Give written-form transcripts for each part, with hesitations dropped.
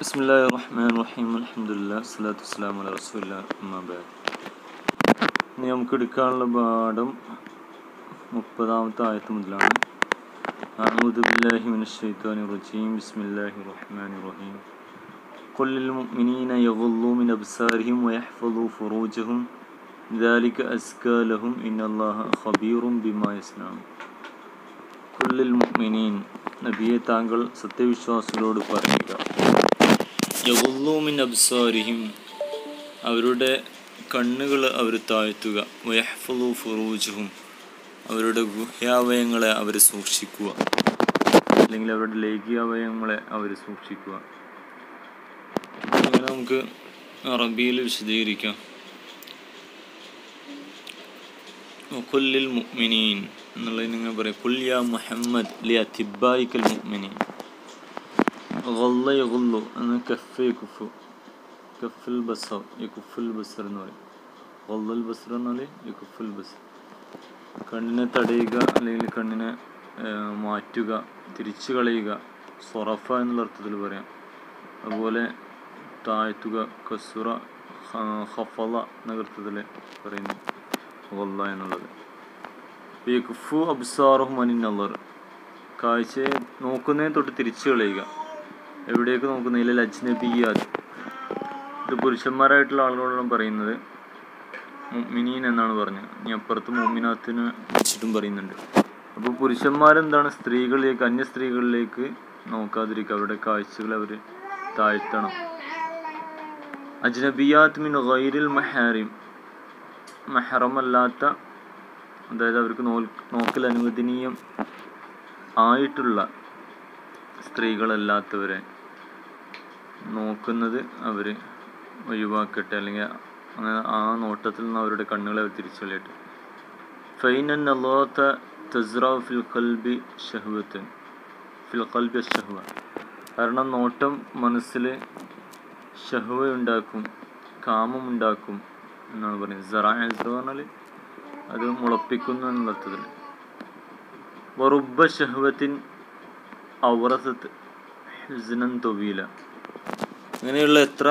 ബിസ്മില്ലാഹിർറഹ്മാനിർറഹീം അൽഹംദുലില്ലാഹി വസ്സലാത്തു വസ്സലാമു അലാ റസൂലില്ലാഹി അമ്മാ ബഅദ്. ഇനി നമുക്ക് എടുക്കാനുള്ള പാഠം 30-ാമത്തെ ആയത്ത് മുതലാണ്. അഊദു ബില്ലാഹി മിനശ് ശൈത്വാനിർ റജീം. ബിസ്മില്ലാഹിർ റഹ്മാനിർ റഹീം. ഖുൽ ലിൽ മുഅ്മിനീന യഗ്ളുളൂ മിൻ അബ്സാരിഹിം വയഹ്ഫളൂ ഫുറൂജഹും ദാലിക അസ്കാ ലഹും ഇന്നല്ലാഹ ഖബീറും ബിമാ യസ്നഊൻ. ഖുൽ ലിൽ മുഅ്മിനീൻ, നബിയെ താങ്കൾ സത്യവിശ്വാസികളോട് പറയുക, യഗ്ളുളൂ മിൻ അബ്സാരിഹിം, അവരുടെ കണ്ണുകൾ അവർ താഴ്ത്തുക, വയഹ്ഫളൂ ഫുറൂജഹും, അവരുടെ ഗുഹ്യാവയങ്ങളെ അവർ സൂക്ഷിക്കുക, അല്ലെങ്കിൽ അവരുടെ ലൈംഗികാവയവങ്ങളെ അവർ സൂക്ഷിക്കുക. അങ്ങനെ നമുക്ക് അറബിയിൽ വിശദീകരിക്കാം. ഖുൽ ലിൽ മുഅ്മിനീൻ എന്നുള്ളത് നിങ്ങൾ പറയാം, ഖുൽ യാ മുഹമ്മദ് ലി അതിബായിക്കൽ മുഅ്മിനീൻ. ഖല്ല യഗ്ളു എന്ന കഫ് യകുഫു, കഫുൽ ബസർ യകുഫുൽ ബസർ എന്ന് പറയും. ഖല്ലൽ ബസർ എന്നാൽ യകുഫുൽ ബസർ, കണ്ണിനെ തടയുക അല്ലെങ്കിൽ കണ്ണിനെ മാറ്റുക, തിരിച്ചു കളയുക, സൊറഫ എന്നുള്ള അർത്ഥത്തിൽ പറയാം. അതുപോലെ താഴ്ത്തുക, കസുറ ഖഫള എന്ന അർത്ഥത്തിൽ പറയുന്നു ഖല്ല എന്നുള്ളത്. യകുഫു അബ്സാറുഹും അനിൻ നളർ, കാഴ്ചയെ നോക്കുന്നതിന് തൊട്ട് തിരിച്ചു കളയുക. എവിടേക്ക് നോക്കുന്നില്ല, അജ്നബിയാത്, ഇത് പുരുഷന്മാരായിട്ടുള്ള ആളുകളോടാണ് പറയുന്നത്. മുഅ്മിനീൻ എന്നാണ് പറഞ്ഞത്. ഇനി അപ്പുറത്ത് മുഅ്മിനാത്തിനെ വെച്ചിട്ടും പറയുന്നുണ്ട്. അപ്പോൾ പുരുഷന്മാരെന്താണ്, സ്ത്രീകളിലേക്ക്, അന്യ സ്ത്രീകളിലേക്ക് നോക്കാതിരിക്കുക, അവരുടെ കാഴ്ചകൾ അവർ താഴ്ത്തണം. അജ്നബിയാത്ത് മിൻ ഗൈരിൽ മഹാരിം, മഹറമല്ലാത്ത, അതായത് അവർക്ക് നോക്കൽ അനുവദനീയം ആയിട്ടുള്ള സ്ത്രീകളല്ലാത്തവരെ നോക്കുന്നത് അവർ ഒഴിവാക്കട്ടെ, അല്ലെങ്കിൽ അങ്ങനെ ആ നോട്ടത്തിൽ നിന്ന് അവരുടെ കണ്ണുകളെ അവർ തിരിച്ചു കളയട്ടെ. ഫൈനൻ അല്ലാത്ത തസ്റ ഫിൽ ഖൽബി ഷഹ്വത്തൻ, ഫിൽ ഖൽബി ഷഹ്വ, കാരണം നോട്ടം മനസ്സിൽ ഷഹ്വ ഉണ്ടാക്കും, കാമം ഉണ്ടാക്കും എന്നാണ് പറയുന്നത്. സറ പറഞ്ഞാൽ അത് മുളപ്പിക്കുന്നു എന്നുള്ള അർത്ഥത്തിൽ. വറുബ്ബ ഷഹ്വത്തിൻ ഔറസത്ത് ഹുസ്നൻ തൊവീല, അങ്ങനെയുള്ള എത്ര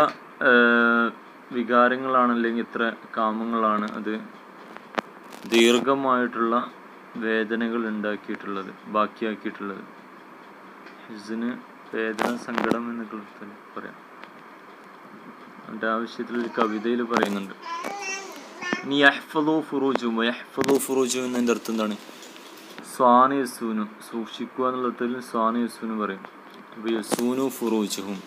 വികാരങ്ങളാണ്, അല്ലെങ്കിൽ എത്ര കാമങ്ങളാണ് അത് ദീർഘമായിട്ടുള്ള വേദനകൾ ഉണ്ടാക്കിയിട്ടുള്ളത്, ബാക്കിയാക്കിയിട്ടുള്ളത്. ഹുസ്ന് വേദന, സങ്കടം എന്നൊക്കെ പറയാം. അതിൻ്റെ ആവശ്യത്തിൽ ഒരു കവിതയിൽ പറയുന്നുണ്ട്. ഇനി യഹ്ഫളൂ ഫുറൂജുഹും, യഹ്ഫളൂ ഫുറൂജുഹും എന്നതിൻ്റെ അർത്ഥം എന്താണ്? സ്വാന യസൂനു, സൂക്ഷിക്കുക എന്നുള്ളതിൽ സ്വാന യസൂനു പറയും. അപ്പോൾ യസൂനു ഫുറൂജുഹും,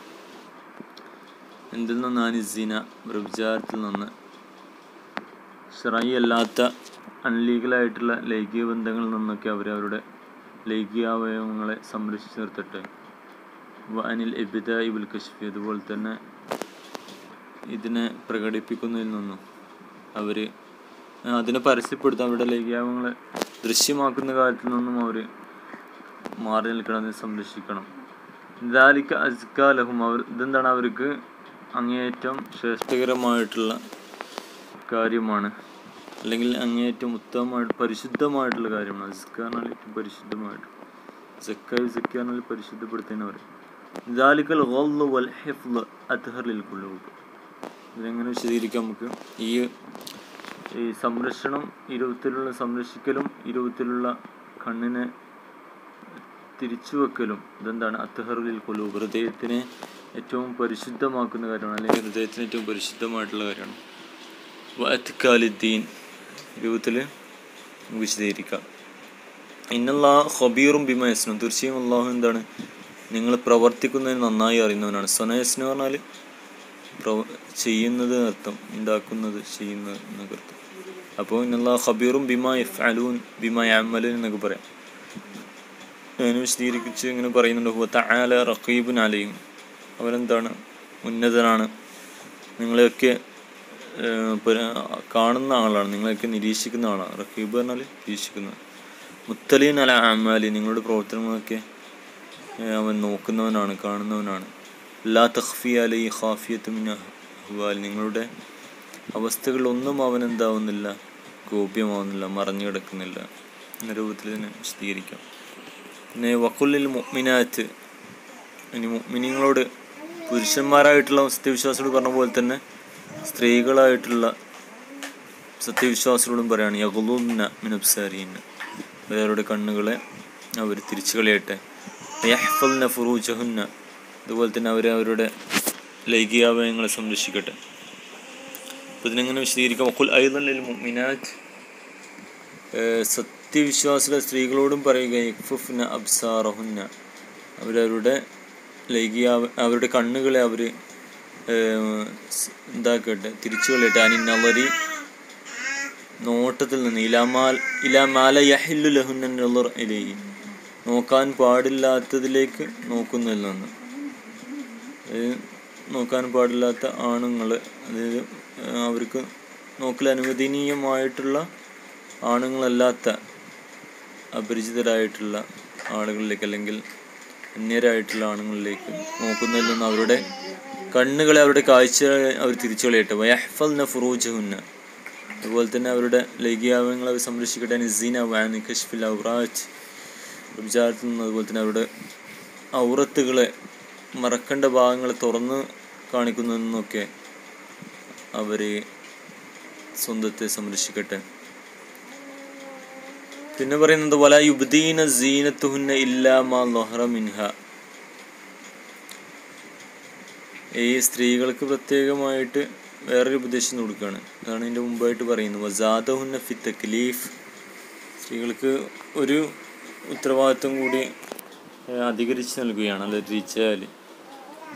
എന്തിൽ നിന്നാണ്? സിന, വ്യഭിചാരത്തിൽ നിന്ന്, ശറഈ അല്ലാത്ത അൺലീഗലായിട്ടുള്ള ലൈംഗിക ബന്ധങ്ങളിൽ നിന്നൊക്കെ അവരവരുടെ ലൈംഗികാവയവങ്ങളെ സംരക്ഷിച്ച് നിർത്തട്ടെ. അനിൽ ഇബ്ദാഇ വൽ കശ്ഫി, അതുപോലെ തന്നെ ഇതിനെ പ്രകടിപ്പിക്കുന്നതിൽ നിന്നും അവർ അതിനെ പരസ്യപ്പെടുത്താൻ, അവരുടെ ലൈംഗികാവയവങ്ങളെ ദൃശ്യമാക്കുന്ന കാര്യത്തിൽ നിന്നും അവർ മാറി നിൽക്കണം, അതിനെ സംരക്ഷിക്കണം. ദാലിക അസ്കാ ലഹും, അവർ ഇതെന്താണ്, അവർക്ക് അങ്ങേയറ്റം ശ്രേഷ്ഠകരമായിട്ടുള്ള കാര്യമാണ്, അല്ലെങ്കിൽ അങ്ങേയറ്റം ഉത്തമമായിട്ട് പരിശുദ്ധമായിട്ടുള്ള കാര്യമാണ്. അസ്കാ എന്നാൽ പരിശുദ്ധമായിട്ട്, സക്ക എന്നാൽ പരിശുദ്ധപ്പെടുത്തുന്ന പറയും. ദാലികൽ ഖൽദ് വൽ ഹിഫ്ള് അത്ഹർ ലിൽ ഖുലൂബ്, ഇതിനെങ്ങനെ വിശദീകരിക്കാം നമുക്ക്? ഈ സംരക്ഷണം, ഇരുപത്തിലുള്ള സംരക്ഷിക്കലും, ഇരുപത്തിലുള്ള കണ്ണിനെ തിരിച്ചു വെക്കലും, ഇതെന്താണ്? അത്ഹറുൽ ഖുലൂബ്, ഹൃദയത്തിനെ ഏറ്റവും പരിശുദ്ധമാക്കുന്ന കാര്യമാണ്, അല്ലെങ്കിൽ ഹൃദയത്തിന് ഏറ്റവും പരിശുദ്ധമായിട്ടുള്ള കാര്യമാണ്. വഅത്കാലിദ്ദീൻ, രൂപത്തിൽ വിശദീകരിക്കാം. ഇന്നല്ലാഹ ഖബീറും ബിമാ യസ്നഊൻ, തീർച്ചയായും അല്ലാഹു എന്താണ്, നിങ്ങൾ പ്രവർത്തിക്കുന്നതിന് നന്നായി അറിയുന്നവനാണ്. സനയസ്നു പറഞ്ഞാൽ ചെയ്യുന്നത് അർത്ഥം, ഉണ്ടാക്കുന്നത്, ചെയ്യുന്നത് എന്നൊക്കെ അർത്ഥം. അപ്പോൾ ഇന്നല്ലാഹ ഖബീറും ബിമാ യഫ്അലൂൻ ബിമാ യഅമലൂൻ എന്നൊക്കെ പറയാം. അതിനെ വിശദീകരിച്ച് ഇങ്ങനെ പറയുന്നുണ്ട്. ഹുവ തആല റഖീബുൻ അലൈഹിം, അവനെന്താണ്, ഉന്നതനാണ്, നിങ്ങളെയൊക്കെ കാണുന്ന ആളാണ്, നിങ്ങളെയൊക്കെ നിരീക്ഷിക്കുന്ന ആളാണ്. റഖീബ് പറഞ്ഞാൽ നിരീക്ഷിക്കുന്നത്. മുത്തലീൻ അല അഅമാലി, നിങ്ങളുടെ പ്രവർത്തനങ്ങളൊക്കെ അവൻ നോക്കുന്നവനാണ്, കാണുന്നവനാണ്. ലാ തഖ്ഫി അലൈഹി ഖാഫിയത്തുൻ മിൻ അഹ്വാൽ, നിങ്ങളുടെ അവസ്ഥകളൊന്നും അവൻ എന്താവുന്നില്ല, ഗോപ്യമാവുന്നില്ല, മറഞ്ഞു കിടക്കുന്നില്ല എന്ന രൂപത്തിൽ ഇതിനെ വിശദീകരിക്കാം. പിന്നെ വഖുൽ ലിൽ മുഅ്മിനാത്ത്, ഇനി മുഅ്മിനീങ്ങളോട് പുരുഷന്മാരായിട്ടുള്ള സത്യവിശ്വാസികളോട് പറഞ്ഞ പോലെ തന്നെ സ്ത്രീകളായിട്ടുള്ള സത്യവിശ്വാസികളോടും പറയാണ് യഗ്ളുദ്ന മിൻ അബ്സാരിഹിന്ന, അവരുടെ കണ്ണുകളെ അവർ തിരിച്ചു കളയട്ടെ. യഹ്ഫൾന ഫുറൂജഹുന്ന, അതുപോലെ തന്നെ അവരുടെ ലൈംഗികാവയവങ്ങളെ സംരക്ഷിക്കട്ടെ. അപ്പോൾ ഇതിനെങ്ങനെ വിശദീകരിക്കാം? വഖുൽ അയ്ളൻ ലിൽ മുഅ്മിനാത്ത്, സത്യവിശ്വാസികളെ സ്ത്രീകളോടും പറയുക യക്ഫുഫ്ന അബ്സാറഹുന്ന, അവരവരുടെ അവരുടെ കണ്ണുകളെ അവർ എന്താക്കട്ടെ, തിരിച്ചു കളയട്ടെ. അനിന്നളരി, നോട്ടത്തിൽ നിന്ന്, ഇലാ മാല യഹില്ലു ലഹുന്ന നളർ ഇലൈഹി, നോക്കാൻ പാടില്ലാത്തതിലേക്ക് നോക്കുന്നതിൽ നിന്ന്. നോക്കാൻ പാടില്ലാത്ത ആണുങ്ങൾ, അതായത് അവർക്ക് നോക്കൽ അനുവദനീയമായിട്ടുള്ള ആണുങ്ങളല്ലാത്ത അപരിചിതരായിട്ടുള്ള ആളുകളിലേക്ക് അല്ലെങ്കിൽ അന്യരായിട്ടുള്ള ആണുങ്ങളിലേക്ക് നോക്കുന്നതിൽ നിന്ന് അവരുടെ കണ്ണുകളെ, അവരുടെ കാഴ്ചകളെ അവർ തിരിച്ചു കളയട്ടെ. വയഹ്ഫൾന ഫുറൂജഹുന്ന, അതുപോലെ തന്നെ അവരുടെ ലൈംഗികാവയവങ്ങളെ അവർ സംരക്ഷിക്കട്ടെ. നിസീന വാൻ കശ്ഫിൽ ഔറാത്ത്, വിചാരത്തിൽ നിന്ന്, അതുപോലെ തന്നെ അവരുടെ ഔറത്തുകളെ, മറക്കേണ്ട ഭാഗങ്ങളെ തുറന്ന് കാണിക്കുന്നതിൽ നിന്നൊക്കെ അവർ സ്വന്തത്തെ സംരക്ഷിക്കട്ടെ. പിന്നെ പറയുന്നത് വലാ യുബ്ദീന സീനത്തുഹുന്ന ഇല്ലാ മാ ളഹറ മിൻഹ, ഈ സ്ത്രീകൾക്ക് പ്രത്യേകമായിട്ട് വേറൊരു ഉപദേശം കൊടുക്കുകയാണ്. അതാണ് ഇതിൻ്റെ മുമ്പായിട്ട് പറയുന്നത്. വസാദഹുന്ന ഫി തക്ലീഫ്, സ്ത്രീകൾക്ക് ഒരു ഉത്തരവാദിത്വം കൂടി അധികരിച്ച് നൽകുകയാണ്. അത് റിജാൽ,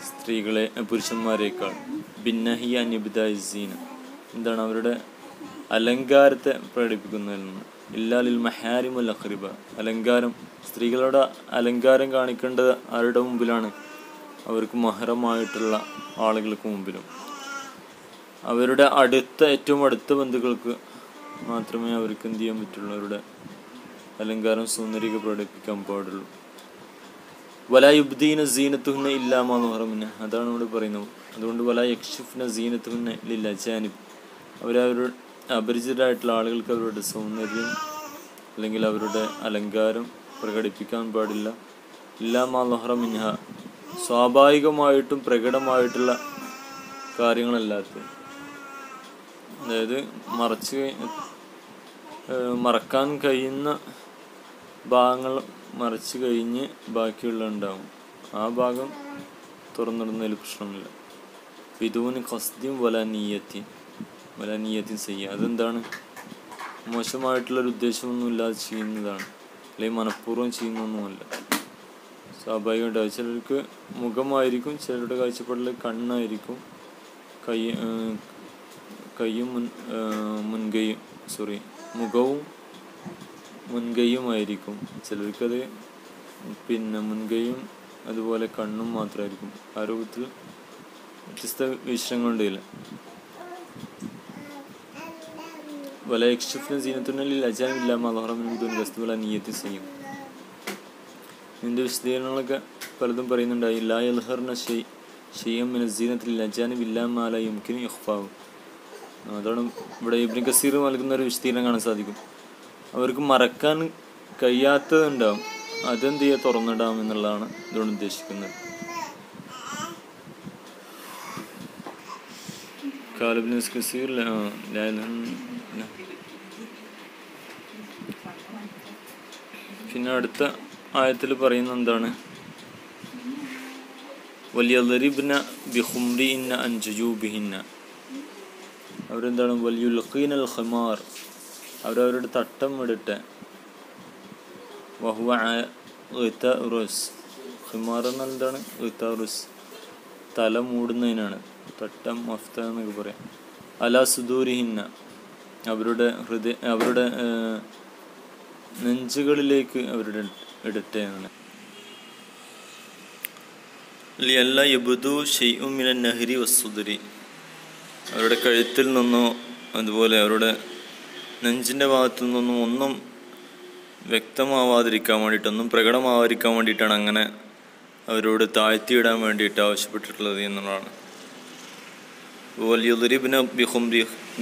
സ്ത്രീകളെ പുരുഷന്മാരേക്കാൾ. ബിന്നഹി അൻ ഇബ്ദാഇ സീന, എന്താണ് അവരുടെ അലങ്കാരത്തെ പ്രകടിപ്പിക്കുന്നതിൽ നിന്ന്. ഇല്ലാ ലിൽ മഹാരിം വൽ അഖ്രിബ, അലങ്കാരം, സ്ത്രീകളുടെ അലങ്കാരം കാണിക്കേണ്ടത് ആരുടെ മുമ്പിലാണ്? അവർക്ക് മഹറമായിട്ടുള്ള ആളുകൾക്ക് മുമ്പിലും. അവരുടെ ഏറ്റവും അടുത്ത ബന്ധുക്കൾക്ക് മാത്രമേ അവർക്ക് എന്ത് ചെയ്യാൻ പറ്റുള്ളൂ? അവരുടെ അലങ്കാരം, സൗന്ദര്യമൊക്കെ പ്രകടിപ്പിക്കാൻ പാടുള്ളൂ. വലാ യുബ്ദീന സീനത്തുഹുന്ന ഇല്ലാ മാ ളഹറ മിൻഹ, അതാണ് ഇവിടെ പറയുന്നത്. അതുകൊണ്ട് വലാ യക്ഷിഫ്ന സീനത്തുഹുന്ന ലിൽ അജാനിബ്, അവരവരുടെ അപരിചിതരായിട്ടുള്ള ആളുകൾക്ക് അവരുടെ സൗന്ദര്യം അല്ലെങ്കിൽ അവരുടെ അലങ്കാരം പ്രകടിപ്പിക്കാൻ പാടില്ല. ഇല്ലാ മാ ളഹറ മിൻഹ, സ്വാഭാവികമായിട്ടും പ്രകടമായിട്ടുള്ള കാര്യങ്ങളല്ലാത്ത, അതായത് മറക്കാൻ കഴിയുന്ന ഭാഗങ്ങൾ മറച്ചു കഴിഞ്ഞ് ബാക്കിയുള്ള ഉണ്ടാവും. ആ ഭാഗം തുറന്നിടുന്നതിൽ പ്രശ്നമില്ല. ബിദൂനി ഖസ്ദിൻ വലാ നിയ്യത്തിൻ ചെയ്യുക, അതെന്താണ്? മോശമായിട്ടുള്ളൊരു ഉദ്ദേശമൊന്നും ഇല്ലാതെ ചെയ്യുന്നതാണ്, അല്ലെങ്കിൽ മനഃപൂർവ്വം ചെയ്യുന്നൊന്നുമല്ല. സ്വാഭാവികമായിട്ട് ചിലർക്ക് മുഖമായിരിക്കും, ചിലരുടെ കാഴ്ചപ്പാടിൽ കണ്ണായിരിക്കും, മുഖവും മുൻകൈയുമായിരിക്കും. ചിലർക്കത് മുൻകൈയും അതുപോലെ കണ്ണും മാത്രമായിരിക്കും. ആ രൂപത്തിൽ വ്യത്യസ്ത വീക്ഷണങ്ങളുണ്ടില്ല. വല യക്ഷിഫ്ന സീനത്തുന്നലിൽ അജാനിബ് ഇല്ലാ മാ ളഹറ മിൻഹു ബിദൂനി ഖസ്ദി വലാ നിയ്യത്തിൻ ചെയ്യും. ഇതിൻ്റെ വിശദീകരണങ്ങളൊക്കെ പലതും പറയുന്നുണ്ടായി. ലാ യൽഹർന ഷൈഅൻ മിന സീനത്തി ലിൽ അജാനിബ് ഇല്ലാ മാ ലാ യുംകിനു ഇഖ്ഫാഉ, അതാണ് ഇവിടെ ഇബ്നു കസീർ നൽകുന്ന ഒരു വിശദീകരണം കാണാൻ സാധിക്കും. അവർക്ക് മറക്കാൻ കഴിയാത്തതുണ്ടാവും, അതെന്ത് ചെയ്യുക? തുറന്നിടാം എന്നുള്ളതാണ് ഇതുകൊണ്ട് ഉദ്ദേശിക്കുന്നത്. പിന്നെ അടുത്ത ആയത്തിൽ പറയുന്ന എന്താണ്? വലിയദ്രിബ്ന ബിഖുംറിഹിന്ന അൻ ജുയൂബിഹിന്ന, അവരെന്താണ്? വലിയുൽഖീനൽ ഖിമാർ, അവരവരുടെ തട്ടം ഇടട്ടെ. വഹുവ ഇഗ്താഉറുസ്, ഖിമാർ എന്നാൽ എന്താണ്? ഇഗ്താഉറുസ്, തല മൂടുന്നതിനാണ്. തട്ടം, മഫ്ത എന്നൊക്കെ പറയാം. അലാ സുദൂരിഹിന്ന, അവരുടെ നെഞ്ചുകളിലേക്ക് അവരുടെ ഇടട്ടെ എന്നാണ്. ലിയല്ല യബ്ദു ശൈഉൻ മിനൻ നഹരി വസ്സുദരി, അവരുടെ കഴുത്തിൽ നിന്നോ അതുപോലെ അവരുടെ നെഞ്ചിൻ്റെ ഭാഗത്തു നിന്നൊന്നും ഒന്നും വ്യക്തമാവാതിരിക്കാൻ വേണ്ടിയിട്ട്, ഒന്നും പ്രകടമാവാതിരിക്കാൻ വേണ്ടിയിട്ടാണ് അങ്ങനെ അവരോട് താഴ്ത്തിയിടാൻ വേണ്ടിയിട്ട് ആവശ്യപ്പെട്ടിട്ടുള്ളത് എന്നുള്ളതാണ്. വലിയുദ്രിബ്ന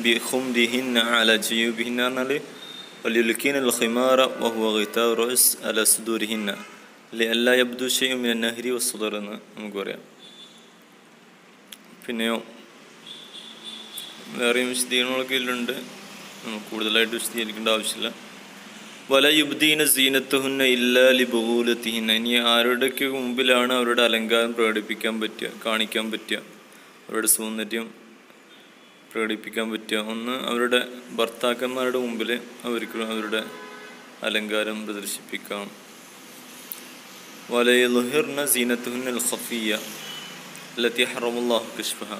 ബിഖുംറിഹിന്ന അലാ ജുയൂബിഹിന്ന പറഞ്ഞാൽ വലിയുൽഖീനൽ ഖിമാറ വഹുവ ഗിതാഉ റഅസ് അലാ സുദൂരിഹിന്ന ലിഅല്ലാ യബ്ദു ശൈഉൻ മിനൻ നഹരി വസ്സുദർ എന്ന് നമുക്ക് പറയാം. പിന്നെയോ വേറെയും വിശദീകരണങ്ങളൊക്കെ ഇതിലുണ്ട്, നമുക്ക് കൂടുതലായിട്ട് വിശദീകരിക്കേണ്ട ആവശ്യമില്ല. വല യുബ്ദീന സീനത്തുഹുന്ന ഇല്ലാ ലിബുഗൂലത്തിഹിന്ന. ഇനി ആരുടെയൊക്കെ മുമ്പിലാണ് അവരുടെ അലങ്കാരം പ്രകടിപ്പിക്കാൻ പറ്റുക, കാണിക്കാൻ പറ്റുക, അവരുടെ സൗന്ദര്യം പ്രകടിപ്പിക്കാൻ പറ്റുക? ഒന്ന്, അവരുടെ ഭർത്താക്കന്മാരുടെ മുമ്പിൽ അവർക്ക് അവരുടെ അലങ്കാരം പ്രദർശിപ്പിക്കാം. വലയുദ്ഹിർന സീനത്തുഹുന്നൽ ഖഫിയ്യ അല്ലത്തി ഹറമല്ലാഹു കശ്ഫഹ.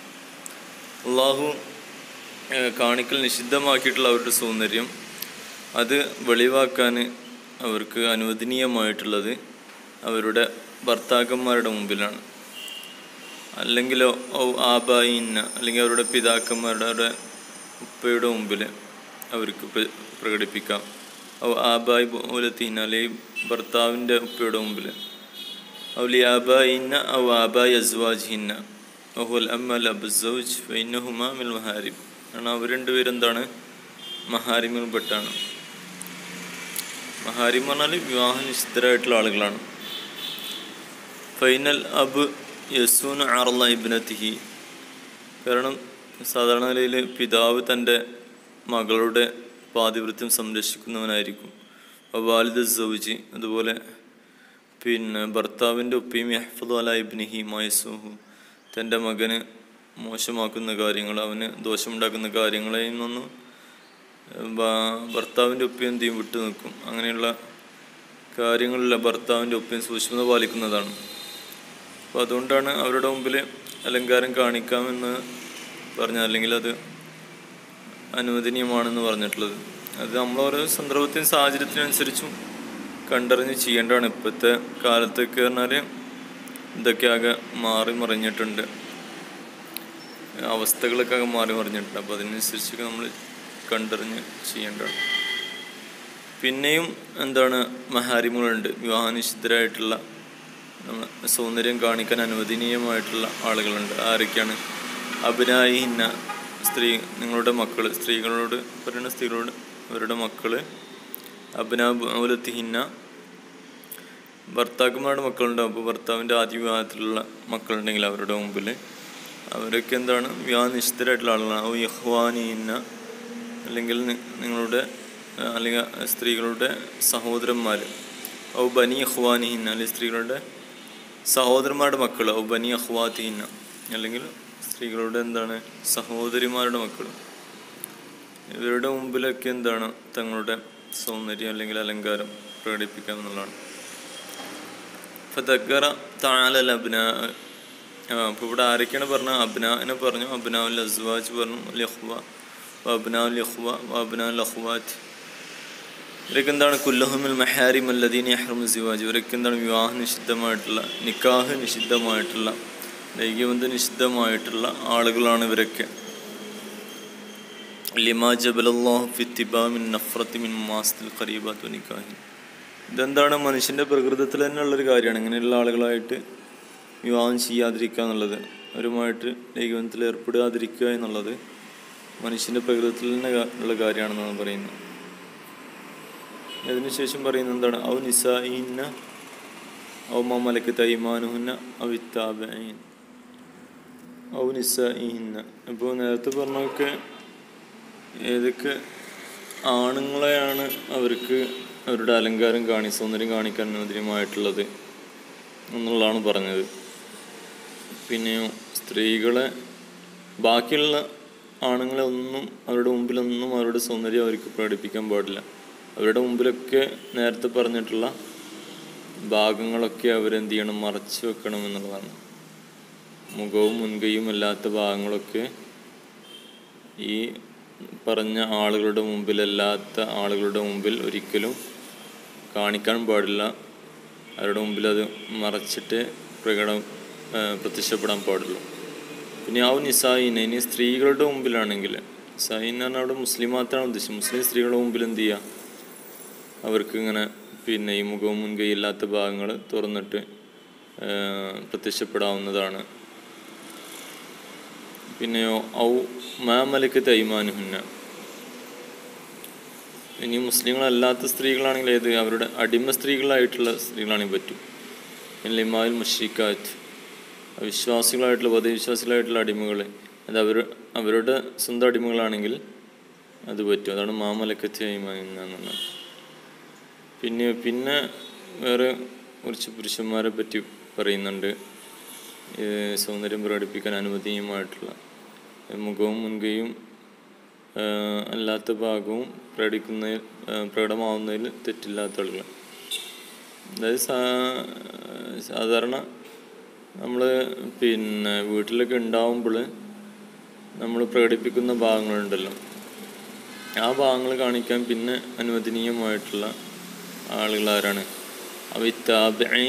അള്ളാഹു കാണിക്കൽ നിഷിദ്ധമാക്കിയിട്ടുള്ള അവരുടെ സൗന്ദര്യം അത് വെളിവാക്കാൻ അവർക്ക് അനുവദനീയമായിട്ടുള്ളത് അവരുടെ ഭർത്താക്കന്മാരുടെ മുമ്പിലാണ്. അല്ലെങ്കിലോ ആബായിന്ന, അല്ലെങ്കിൽ അവരുടെ പിതാക്കന്മാരുടെ, അവരുടെ ഉപ്പയുടെ മുമ്പിൽ അവർക്ക് പ്രകടിപ്പിക്കാം. ആബായി മൂലത്തിന്ന, അല്ലെങ്കിൽ ഭർത്താവിൻ്റെ ഉപ്പയുടെ മുമ്പിൽ. ഔലി ആബായിന്ന ഔ ആബായി അസ്വാജിഹിന്ന വഹുൽ അമ്മൽ അബ്സൗജ് ഫൈന്നഹുമാ മിൽ മഹാരിം. കാരണം അവർ രണ്ടുപേരെന്താണ്? മഹാരിമിൽപ്പെട്ടാണ്. മഹാരിം പറഞ്ഞാൽ വിവാഹ നിശ്ചിതരായിട്ടുള്ള ആളുകളാണ്. ഫൈനൽ അബ് യസൂൻ അർള ഇബ്നത്തിഹി. കാരണം സാധാരണ നിലയിൽ പിതാവ് തൻ്റെ മകളുടെ പാതിവൃത്യം സംരക്ഷിക്കുന്നവനായിരിക്കും. വാലിദ് സൗജി, അതുപോലെ ഭർത്താവിൻ്റെ ഉപ്പയും യഹ്ഫദു അല ഇബ്നിഹി മയസൂഹു, തൻ്റെ മകന് മോശമാക്കുന്ന കാര്യങ്ങൾ, അവന് ദോഷമുണ്ടാക്കുന്ന കാര്യങ്ങളിൽ നിന്നൊന്നും ഭർത്താവിൻ്റെ ഉപ്പയും എന്ത് ചെയ്യും? വിട്ടു നിൽക്കും. അങ്ങനെയുള്ള കാര്യങ്ങളിൽ ഭർത്താവിൻ്റെ ഉപ്പയും സൂക്ഷ്മത പാലിക്കുന്നതാണ്. അപ്പോൾ അതുകൊണ്ടാണ് അവരുടെ മുമ്പിൽ അലങ്കാരം കാണിക്കാമെന്ന് പറഞ്ഞാൽ, അല്ലെങ്കിൽ അത് അനുവദനീയമാണെന്ന് പറഞ്ഞിട്ടുള്ളത്. അത് നമ്മളോരോ സന്ദർഭത്തിനും സാഹചര്യത്തിനനുസരിച്ചും കണ്ടറിഞ്ഞ് ചെയ്യേണ്ടതാണ്. ഇപ്പോഴത്തെ കാലത്തൊക്കെ പറഞ്ഞാൽ ഇതൊക്കെ ആകെ മാറി മറിഞ്ഞിട്ടുണ്ട്, അവസ്ഥകളൊക്കെ ആകെ മാറി മറിഞ്ഞിട്ടുണ്ട്. അപ്പോൾ അതിനനുസരിച്ചൊക്കെ നമ്മൾ കണ്ടറിഞ്ഞ് ചെയ്യേണ്ടതാണ്. പിന്നെയും എന്താണ്? മഹാരിമുകളുണ്ട്, വിവാഹനിഷിദ്ധരായിട്ടുള്ള സൗന്ദര്യം കാണിക്കാൻ അനുവദനീയമായിട്ടുള്ള ആളുകളുണ്ട്. ആരൊക്കെയാണ്? അബ്നായിഹിന്ന, നിങ്ങളുടെ മക്കൾ, സ്ത്രീകളോട് പറയുന്ന സ്ത്രീകളോട് അവരുടെ മക്കൾ. അബ്നാഉലത്തിഹിന്ന, ഭർത്താക്കന്മാരുടെ മക്കളുണ്ടാവും. അപ്പോൾ ഭർത്താവിൻ്റെ ആദ്യ വിവാഹത്തിലുള്ള മക്കളുണ്ടെങ്കിൽ അവരുടെ മുമ്പിൽ അവരൊക്കെ എന്താണ്? വിവാഹനിശ്ചിതരായിട്ടുള്ള ആളുകളാണ്. ഔ ഇഖ്വാനിഹിന്ന, അല്ലെങ്കിൽ നിങ്ങളുടെ അല്ലെങ്കിൽ സ്ത്രീകളുടെ സഹോദരന്മാർ. ഔ ബനി ഇഖ്വാനിഹിന്ന, അല്ലെങ്കിൽ സ്ത്രീകളുടെ സഹോദരന്മാരുടെ മക്കൾ. ഔ ബനി അഖ്വാത്തിഹിന്ന, അല്ലെങ്കിൽ സ്ത്രീകളുടെ എന്താണ്? സഹോദരിമാരുടെ മക്കൾ. ഇവരുടെ മുമ്പിലൊക്കെ എന്താണ്? തങ്ങളുടെ സൗന്ദര്യം അല്ലെങ്കിൽ അലങ്കാരം പ്രകടിപ്പിക്കാം എന്നുള്ളതാണ്. ഫദക്കറ തആല അബ്നാ. അപ്പോൾ ഇവിടെ ആരൊക്കെയാണ് പറഞ്ഞത്? അബ്നാനെ പറഞ്ഞു, അബ്നാഉൽ അസ്വാജ് പറഞ്ഞു, ലഖ്വ വഅബ്നാഉൽ ഇഖ്വ വഅബ്നാഉൽ അഖ്വാത്ത്. ഇവരൊക്കെ എന്താണ്? കുല്ലഹുമിൽ മഹാരിം അല്ലദീന യഹ്റമു സിവാജ്. ഇവരൊക്കെ എന്താണ്? വിവാഹ നിഷിദ്ധമായിട്ടുള്ള, നിക്കാഹ് നിഷിദ്ധമായിട്ടുള്ള, ലൈംഗികബന്ധം നിഷിദ്ധമായിട്ടുള്ള ആളുകളാണ് ഇവരൊക്കെ. ലിമാ ജബലല്ലാഹു ഫി ഇത്തിബാ മിൻ നഫ്രത്തി മിൻ മാസ്തിൽ ഖരീബാത്ത് നിക്കാഹി. ഇതെന്താണ്? മനുഷ്യൻ്റെ പ്രകൃതത്തിൽ തന്നെ ഉള്ളൊരു കാര്യമാണ്. ഇങ്ങനെയുള്ള ആളുകളായിട്ട് വിവാഹം ചെയ്യാതിരിക്കുക എന്നുള്ളത്, അവരുമായിട്ട് ലൈംഗികബന്ധത്തിൽ ഏർപ്പെടാതിരിക്കുക എന്നുള്ളത് മനുഷ്യൻ്റെ പ്രകൃതത്തിൽ തന്നെ ഉള്ള കാര്യമാണെന്നാണ് പറയുന്നത്. അതിനുശേഷം പറയുന്നത് എന്താണ്? ഔ നിസാഇഹിന്ന ഔ മാ മലക്കത്ത് അയ്മാനുഹുന്ന ഔ ഇത്താബഈൻ ഔ നിസാഇഹിന്ന. അപ്പോൾ നേരത്തെ പറഞ്ഞൊക്കെ ഏതൊക്കെ ആണുങ്ങളെയാണ് അവർക്ക് അവരുടെ അലങ്കാരം സൗന്ദര്യം കാണിക്കാൻ അനുവദനീയമായിട്ടുള്ളത് എന്നുള്ളതാണ് പറഞ്ഞത്. പിന്നെയോ സ്ത്രീകളെ, ബാക്കിയുള്ള ആണുങ്ങളെ ഒന്നും അവരുടെ മുമ്പിലൊന്നും അവരുടെ സൗന്ദര്യം അവർക്ക് പ്രകടിപ്പിക്കാൻ പാടില്ല. അവരുടെ മുമ്പിലൊക്കെ നേരത്തെ പറഞ്ഞിട്ടുള്ള ഭാഗങ്ങളൊക്കെ അവരെന്ത് ചെയ്യണം? മറച്ചു വെക്കണം എന്നുള്ളതാണ്. മുഖവും മുൻകൈയും അല്ലാത്ത ഭാഗങ്ങളൊക്കെ ഈ പറഞ്ഞ ആളുകളുടെ മുമ്പിലല്ലാത്ത ആളുകളുടെ മുമ്പിൽ ഒരിക്കലും കാണിക്കാൻ പാടില്ല. അവരുടെ മുമ്പിൽ അത് മറച്ചിട്ട് പ്രത്യക്ഷപ്പെടാൻ പാടുള്ളൂ. പിന്നെ ആ നിസായിനെ, ഇനി സ്ത്രീകളുടെ മുമ്പിലാണെങ്കിൽ, നിസായിൻ എന്ന് പറഞ്ഞാൽ അവിടെ മുസ്ലിമാത്താണ് ഉദ്ദേശിച്ചത്. മുസ്ലിം സ്ത്രീകളുടെ മുമ്പിൽ എന്ത് ചെയ്യുക? അവർക്ക് ഇങ്ങനെ ഈ മുഖവും മുൻകൈ ഇല്ലാത്ത ഭാഗങ്ങൾ തുറന്നിട്ട് പ്രത്യക്ഷപ്പെടാവുന്നതാണ്. പിന്നെയോ ഔ മാ മലക്കത്ത് അയ്മാനുഹുന്ന. ഇനി മുസ്ലിങ്ങളല്ലാത്ത സ്ത്രീകളാണെങ്കിൽ ഏത്? അവരുടെ അടിമ സ്ത്രീകളായിട്ടുള്ള സ്ത്രീകളാണെങ്കിൽ പറ്റും. ലിമാൽ മുശ്രിക്കാത്ത്, വിശ്വാസികളായിട്ടുള്ള വധവിശ്വാസികളായിട്ടുള്ള അടിമകൾ, അത് അവരുടെ സ്വന്തം അടിമകളാണെങ്കിൽ അത് പറ്റും. അതാണ് മാമലക്കത്ത് എന്നുള്ളത്. പിന്നെ വേറെ കുറച്ച് പുരുഷന്മാരെ പറ്റി പറയുന്നുണ്ട്. സൗന്ദര്യം പ്രകടിപ്പിക്കാൻ അനുവദനീയമായിട്ടുള്ള മുഖവും മുൻകൈയും അല്ലാത്ത ഭാഗവും പ്രകടമാവുന്നതിൽ തെറ്റില്ലാത്ത ആളുകൾ. അതായത് സാധാരണ നമ്മൾ വീട്ടിലൊക്കെ ഉണ്ടാവുമ്പോൾ നമ്മൾ പ്രകടിപ്പിക്കുന്ന ഭാഗങ്ങളുണ്ടല്ലോ, ആ ഭാഗങ്ങൾ കാണിക്കാൻ പിന്നെ അനുവദനീയമായിട്ടുള്ള ആളുകൾ ആരാണ്? അവത്താബിഅൽ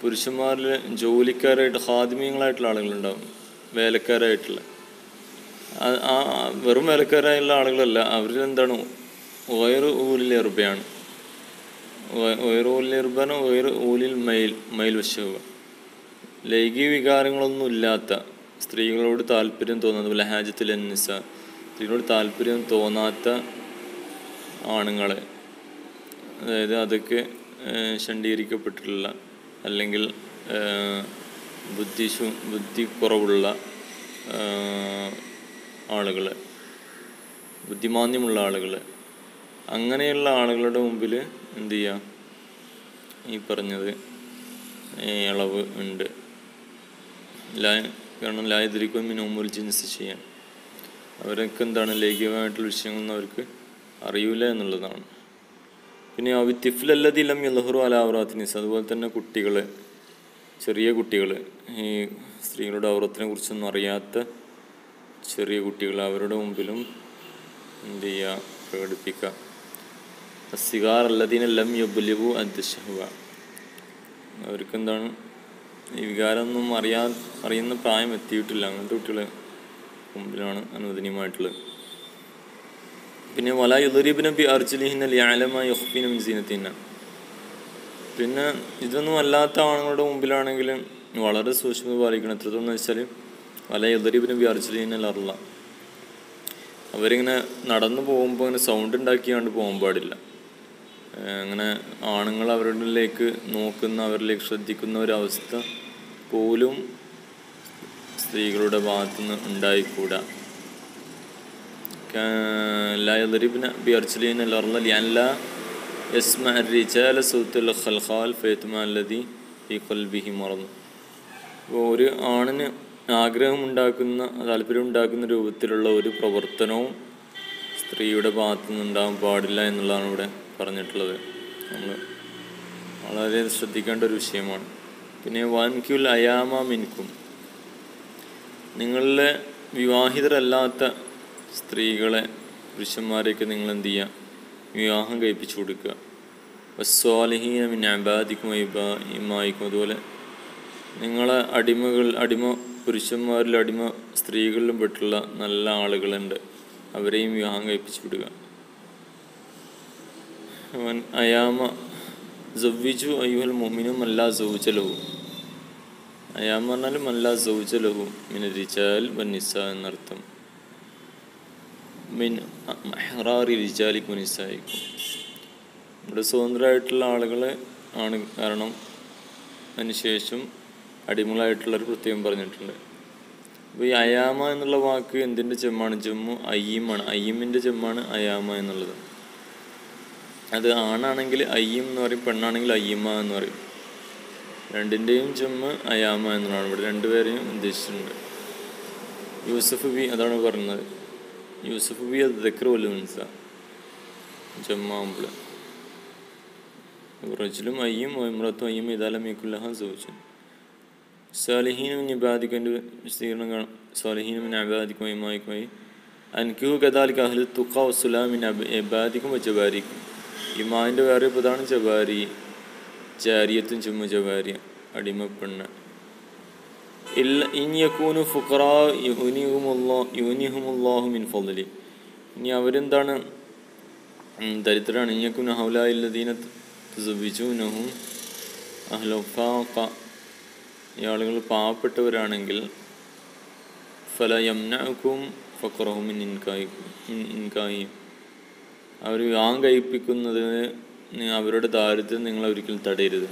പുരുഷന്മാരിൽ ജോലിക്കാരായിട്ട് ഹാദിമീങ്ങളായിട്ടുള്ള ആളുകളുണ്ടാവും, വേലക്കാരായിട്ടുള്ള. വെറും വേലക്കാരായുള്ള ആളുകളല്ല, അവരിൽ എന്താണ്? വയറ് ഊലിൽ എറുബയാണ്. വയറ് ഊലിൽ എറുബാനോ വയറ് ഊലിൽ മയിൽ വശവുക. ലൈംഗിക വികാരങ്ങളൊന്നും ഇല്ലാത്ത, സ്ത്രീകളോട് താല്പര്യം തോന്നുന്നത് ലഹാജത്തിൽ നിസ, സ്ത്രീകളോട് താല്പര്യം തോന്നാത്ത ആണുങ്ങളെ, അതായത് അതൊക്കെ ഷണ്ഡീകരിക്കപ്പെട്ടിട്ടുള്ള അല്ലെങ്കിൽ ബുദ്ധി കുറവുള്ള ആളുകൾ, ബുദ്ധിമാന്യമുള്ള ആളുകൾ, അങ്ങനെയുള്ള ആളുകളുടെ മുമ്പിൽ എന്ത് ചെയ്യുക? ഈ പറഞ്ഞത് ഇളവ് ഉണ്ട്. കാരണം ലായതിരിക്കും മിനോമുൽ ജിൻസ് ചെയ്യാൻ, അവരൊക്കെ എന്താണ് ലൈംഗികമായിട്ടുള്ള വിഷയങ്ങളൊന്നും അവർക്ക് അറിയില്ല എന്നുള്ളതാണ്. പിന്നെ അവിത്തിഫിലല്ലതിലം യൽഹുറു അല ഔറാത്തിനിസ്, അതുപോലെ തന്നെ കുട്ടികൾ, ചെറിയ കുട്ടികൾ, ഈ സ്ത്രീകളുടെ ഔറത്തിനെ കുറിച്ചൊന്നും അറിയാത്ത ചെറിയ കുട്ടികൾ, അവരുടെ മുമ്പിലും എന്ത് ചെയ്യുക? പ്രകടിപ്പിക്കുക. സിഗാർ അല്ലദീനെല്ലാം യബ്ലിഗു അദ്ദശഹ്വ, അവർക്കെന്താണ് ഈ വികാരമൊന്നും അറിയുന്ന പ്രായം എത്തിയിട്ടില്ല, അങ്ങനത്തെ കുട്ടികളെ മുമ്പിലാണ് അനുവദനീയമായിട്ടുള്ളത്. പിന്നെ വലാ യുദ്രിബ്ന ബി അർജുലിഹിന്ന ലിയഅലമ യുഖ്ഫിന മിൻ സീനത്തിഹിന്ന, പിന്നെ ഇതൊന്നും അല്ലാത്ത ആണുങ്ങളുടെ മുമ്പിലാണെങ്കിൽ വളരെ സൂക്ഷ്മത പാലിക്കണം. എത്രത്തോളം വെച്ചാൽ വലാ യുദ്രിബ്ന ബി അർജുലിഹിന്ന അർള, അവരിങ്ങനെ നടന്നു പോകുമ്പോൾ ഇങ്ങനെ സൗണ്ട് ഉണ്ടാക്കിയാണ്ട് പോകാൻ പാടില്ല. അങ്ങനെ ആണുങ്ങൾ അവരിലേക്ക് നോക്കുന്ന, അവരിലേക്ക് ശ്രദ്ധിക്കുന്ന ഒരവസ്ഥ പോലും സ്ത്രീകളുടെ ഭാഗത്തുനിന്ന് ഉണ്ടായിക്കൂടാ. لا يضربن بأرجلهن الأرض لأن لا يسمع الرجال صوت الخلخال فيطمع الذي في قلبه مرض. ഒരു ആണിന് ആഗ്രഹമുണ്ടാക്കുന്ന, താല്പര്യം ഉണ്ടാക്കുന്ന രൂപത്തിലുള്ള ഒരു പ്രവർത്തനവും സ്ത്രീയുടെ ഭാഗത്തു നിന്ന് ഉണ്ടാകാൻ പാടില്ല എന്നുള്ളതാണ് ഇവിടെ പറഞ്ഞിട്ടുള്ളത്. നമ്മൾ വളരെ ശ്രദ്ധിക്കേണ്ട ഒരു വിഷയമാണ്. പിന്നെ വൻക്യുൽ അയാമ മിൻകും, നിങ്ങളിലെ വിവാഹിതരല്ലാത്ത സ്ത്രീകളെ, പുരുഷന്മാരെയൊക്കെ നിങ്ങൾ എന്ത് ചെയ്യുക? വിവാഹം കഴിപ്പിച്ചു കൊടുക്കുക. വസ്വാലിഹീന മിൻ അബാദിക്കും ഇമായിക്കും, അതുപോലെ നിങ്ങളെ അടിമ പുരുഷന്മാരിലും അടിമ സ്ത്രീകളിലും പെട്ടുള്ള നല്ല ആളുകളുണ്ട്, അവരെയും വിവാഹം കഴിപ്പിച്ചു വിടുക. അയാമ സവ്വിജു അയ്യുഹൽ മുഅ്മിനൂൻ മല്ലാ സൗജ ലഹു, അയാമ പറഞ്ഞാൽ മല്ലാ സൗജ ലഹു മിന റിജാൽ വന്നിസാ എന്നർത്ഥം. മിൻ മെഹ്റാറി റിജാലിക്കും നിസായിക്കും, ഇവിടെ സ്വതന്ത്രമായിട്ടുള്ള ആളുകൾ ആണ്. കാരണം അതിനുശേഷം അടിമകളായിട്ടുള്ളവർ പ്രത്യേകം പറഞ്ഞിട്ടുണ്ട്. അപ്പോൾ ഈ അയാമ എന്നുള്ള വാക്ക് എന്തിൻ്റെ ജമ്മാണ്? ജമ്മു അയ്യീമാണ്. അയ്യീമിൻ്റെ ജമ്മാണ് അയാമ എന്നുള്ളത്. അത് ആണാണെങ്കിൽ അയ്യീം എന്ന് പറയും, പെണ്ണാണെങ്കിൽ അയ്യമ്മ എന്ന് പറയും. രണ്ടിൻ്റെയും ജമ്മ് അയാമ എന്നുള്ളതാണ്. ഇവിടെ രണ്ടുപേരെയും ഉദ്ദേശിച്ചിട്ടുണ്ട്. യൂസഫ് ബി അതാണ് പറയുന്നത്, യൂസഫ് ബി അത് ദക്ർ വലുൻസ ജമ്മാവുമ്പോൾ റജുലും അയ്യും ഇമ്രത്തും അയ്യും ഇതാലമേക്കുല്ലഹ സൗജൻ. സാലിഹീനും ഇബാദിക്കൻ്റെ വിശദീകരണം കാണാം. സാലിഹീനും അബാദിക്കും ഇമായിക്കുമായി അൻകിഹു കദാലിക അഹ്ലു തുഖ വസ്സുലാമിൻ ഇബാദിക്കും ജബാരിക്കും. ഇമാൻ്റെ വേറെ പ്രധാന ജബാരി, ജാരിയത്തും ചുമ്മ ജബാരിയ അടിമപ്പെണ്ണ്. ഇൻയക്കൂനു ഫുഖറാ യുനിഹുമുല്ലാഹു മിൻ ഫളലി, ഇനി അവരെന്താണ്? ദരിദ്രരാണ്. ഇൻയക്കൂനു ഹൗലാഇല്ലദീന തുസവ്വിജൂനഹും അഹ്ലുഫാഖ, ഈ ആളുകൾ പാവപ്പെട്ടവരാണെങ്കിൽ ഫല യംനഉകും ഫഖറഹു മിൻ ഇൻകാഹി, അവർ വിവാഹം കഴിപ്പിക്കുന്നതിന് അവരുടെ ദാരിദ്ര്യം നിങ്ങൾ ഒരിക്കലും തടയരുത്.